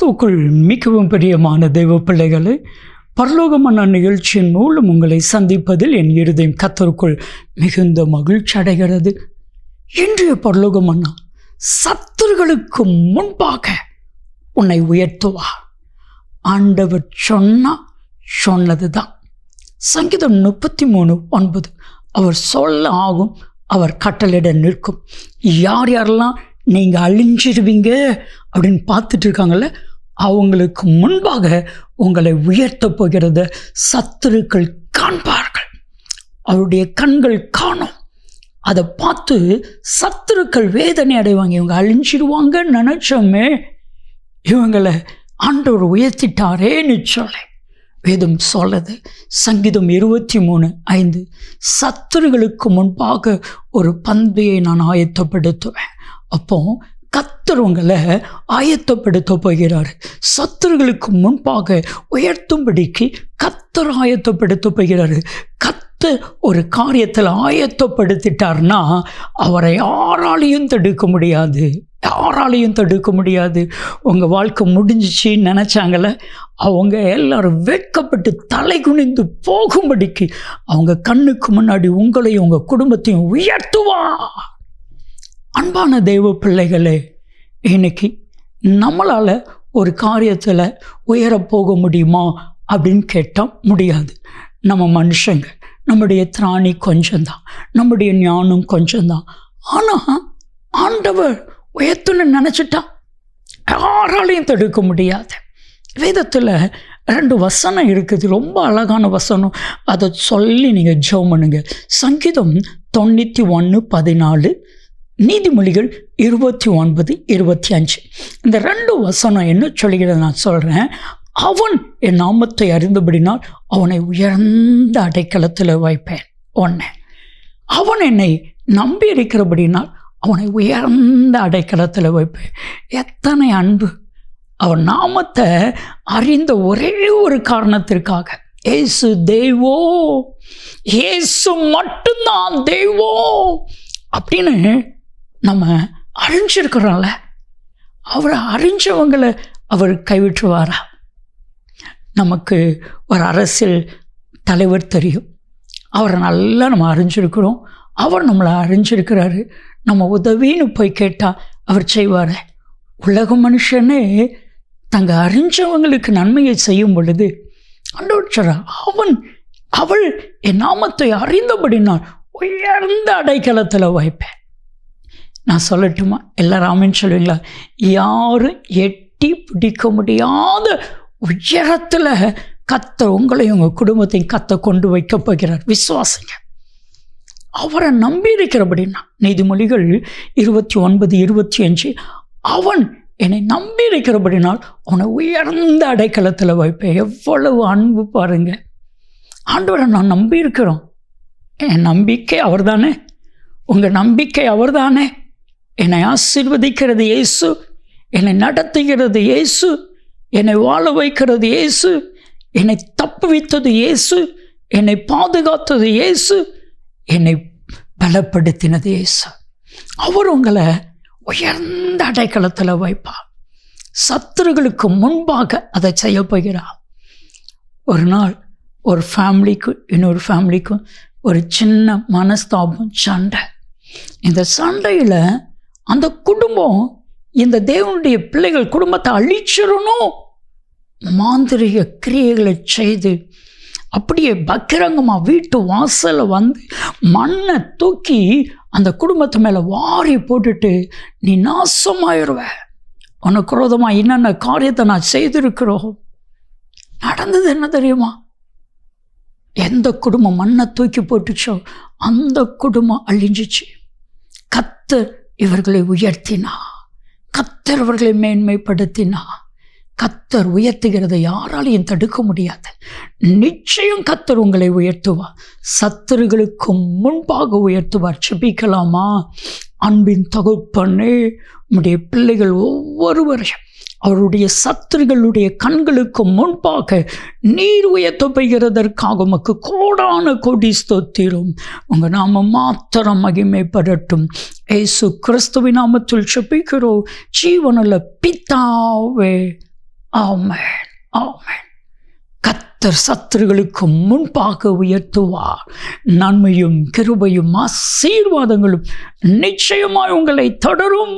கிறிஸ்துவுக்குள் மிகவும் பிரியமான தெய்வ பிள்ளைகளே, பரலோகமான நிகழ்ச்சியின் மூலம் உங்களை சந்திப்பதில் என் இருதயம் கர்த்தருக்குள் மிகுந்த மகிழ்ச்சி அடைகிறது. இன்றைய பரலோகமன்னா சத்துருக்களுக்கு முன்பாக உன்னை உயர்த்துவா. ஆண்டவர் சொன்னது தான். சங்கீதம் 33:9 அவர் சொல்ல ஆகும், அவர் கட்டளையிட நிற்கும். யார் யாரெல்லாம் நீங்கள் அழிஞ்சிடுவீங்க அப்படின்னு பார்த்துட்டு இருக்காங்கல்ல, அவங்களுக்கு முன்பாக உங்களை உயர்த்த போகிறத சத்துருக்கள் காண்பார்கள். அவருடைய கண்கள் காணும். அதை பார்த்து சத்துருக்கள் வேதனை அடைவாங்க. இவங்க அழிஞ்சிடுவாங்கன்னு நினச்சோமே, இவங்களை ஆண்டவர் உயர்த்திட்டாரேன்னு சொல்ல வேதம் சொல்லுது. சங்கீதம் 23:5 சத்துருகளுக்கு முன்பாக ஒரு பந்தயை நான் ஆயத்தப்படுத்துவேன். அப்போ கர்த்தர் உங்களை ஆயத்தப்படுத்த போகிறார். சத்துருகளுக்கு முன்பாக உயர்த்தும்படிக்கு கர்த்தர் ஆயத்தப்படுத்த போகிறாரு. கர்த்தர் ஒரு காரியத்தில் ஆயத்தப்படுத்திட்டார்னா அவரை யாராலையும் தடுக்க முடியாது. உங்கள் வாழ்க்கை முடிஞ்சிச்சின்னு நினச்சாங்கள, அவங்க எல்லாரும் வெட்கப்பட்டு தலை குனிந்து போகும்படிக்கு அவங்க கண்ணுக்கு முன்னாடி உங்களையும் உங்கள் குடும்பத்தையும் உயர்த்துவா. அன்பான தெய்வ பிள்ளைகளே, இன்னைக்கு நம்மளால் ஒரு காரியத்தில் உயரப்போக முடியுமா அப்படின்னு கேட்டால் முடியாது. நம்ம மனுஷங்க, நம்முடைய திராணி கொஞ்சம்தான், நம்முடைய ஞானம் கொஞ்சம்தான். ஆனால் ஆண்டவர் உயர்த்துன்னு நினச்சிட்டா யாராலையும் தடுக்க முடியாது. வேதத்தில் 2 வசனம் இருக்குது, ரொம்ப அழகான வசனம். அதை சொல்லி நீங்கள் ஜெபம் பண்ணுங்க. சங்கீதம் 91:14, நீதிமொழிகள் 29:25. இந்த 2 வசனம் என்ன சொல்லுகிறது நான் சொல்கிறேன். அவன் என் நாமத்தை அறிந்தபடினால் அவனை உயர்ந்த அடைக்கலத்தில் வைப்பேன். ஒன்று, அவன் என்னை நம்பி இருக்கிறபடினால் அவனை உயர்ந்த அடைக்கலத்தில் வைப்பேன். எத்தனை அன்பு! அவன் நாமத்தை அறிந்த ஒரே ஒரு காரணத்திற்காக, ஏசு தெய்வோ, ஏசு மட்டும்தான் தெய்வோ அப்படின்னு நம்ம அறிஞ்சிருக்கிறோம்ல. அவரை அறிஞ்சவங்களை அவர் கைவிட்டுவாரா? நமக்கு ஒரு அரசியல் தலைவர் தெரியும், அவரை நல்லா நம்ம அறிஞ்சிருக்கிறோம். அவர் நம்மளை அறிஞ்சிருக்கிறாரு. நம்ம உதவின்னு போய் கேட்டால் அவர் செய்வார். உலக மனுஷனே தங்க அறிஞ்சவங்களுக்கு நன்மையை செய்யும் பொழுது அவள் என் நாமத்தை அறிந்தபடினால் உயர்ந்த அடைக்கலத்தில் வைப்பேன். நான் சொல்லட்டுமா? எல்லாரும் ஆமென் சொல்லுவீங்களா? யாரும் எட்டி பிடிக்க முடியாத உயரத்தில் கர்த்தர் உங்களையும் உங்கள் குடும்பத்தையும் கர்த்தர் கொண்டு வைக்க போகிறார். விசுவாசிங்க. அவரை நம்பி இருக்கிறபடினா, நீதிமொழிகள் 29:25, அவன் என்னை நம்பி இருக்கிறபடினால் அவனை உயர்ந்த அடைக்கலத்தில் வைப்பேன். எவ்வளவு அன்பு பாருங்க! ஆண்டவரை நான் நம்பி இருக்கிறோம். என் நம்பிக்கை அவர் தானே, உங்கள் நம்பிக்கை அவர் தானே. என்னை ஆசீர்வதிக்கிறது இயேசு, என்னை நடத்துகிறது இயேசு, என்னை வாழ வைக்கிறது இயேசு, என்னை தப்புவித்தது இயேசு, என்னை பாதுகாத்தது இயேசு, என்னை பலப்படுத்தினது இயேசு. அவர் உங்களை உயர்ந்த அடைக்கலத்தில் வைப்பார். சத்துருகளுக்கு முன்பாக அதை செய்ய போகிறார். ஒரு நாள் ஒரு ஃபேமிலிக்கும் இன்னொரு ஃபேமிலிக்கும் ஒரு சின்ன மனஸ்தாபம், சண்டை. இந்த சண்டையில் அந்த குடும்பம் இந்த தேவனுடைய பிள்ளைகள் குடும்பத்தை அழிச்சிடணும் மாந்திரிக கிரியைகளை செய்து அப்படியே பக்கிரங்கமாக வீட்டு வாசலில் வந்து மண்ணை தூக்கி அந்த குடும்பத்து மேலே வாரி போட்டுட்டு, நீ நாசமாயிருவ, உனக்கு விரோதமாக என்னென்ன காரியத்தை நான் செய்திருக்கிறோம். நடந்தது என்ன தெரியுமா? எந்த குடும்பம் மண்ணை தூக்கி போட்டுச்சோ அந்த குடும்பம் அழிஞ்சிச்சு. கர்த்தர் இவர்களை உயர்த்தினா, கர்த்தர் இவர்களை மேன்மைப்படுத்தினா. கர்த்தர் உயர்த்துகிறதை யாராலையும் தடுக்க முடியாது. நிச்சயம் கர்த்தர் உங்களை உயர்த்துவார். சத்துருகளுக்கு முன்பாக உயர்த்துவார். செபிக்கலாமா? அன்பின் தகப்பனே, உம்முடைய பிள்ளைகள் ஒவ்வொருவரையும் அவருடைய சத்துருகளுடைய கண்களுக்கு முன்பாக நீர் உயர்த்தப்படுகிறதற்காக உமக்கு கோடான கோடி ஸ்தோத்திரம். உங்கள் நாம மாத்திரம் மகிமைப்படட்டும். இயேசு கிறிஸ்துவின் நாமத்தில் செபிக்கிறோம் ஜீவனுள்ள பிதாவே, ஆமென், ஆமென். கர்த்தர் சத்துருகளுக்கு முன்பாக உயர்த்துவார். நன்மையும் கிருபையும் ஆசீர்வாதங்களும் நிச்சயமாய் உங்களை தொடரும்.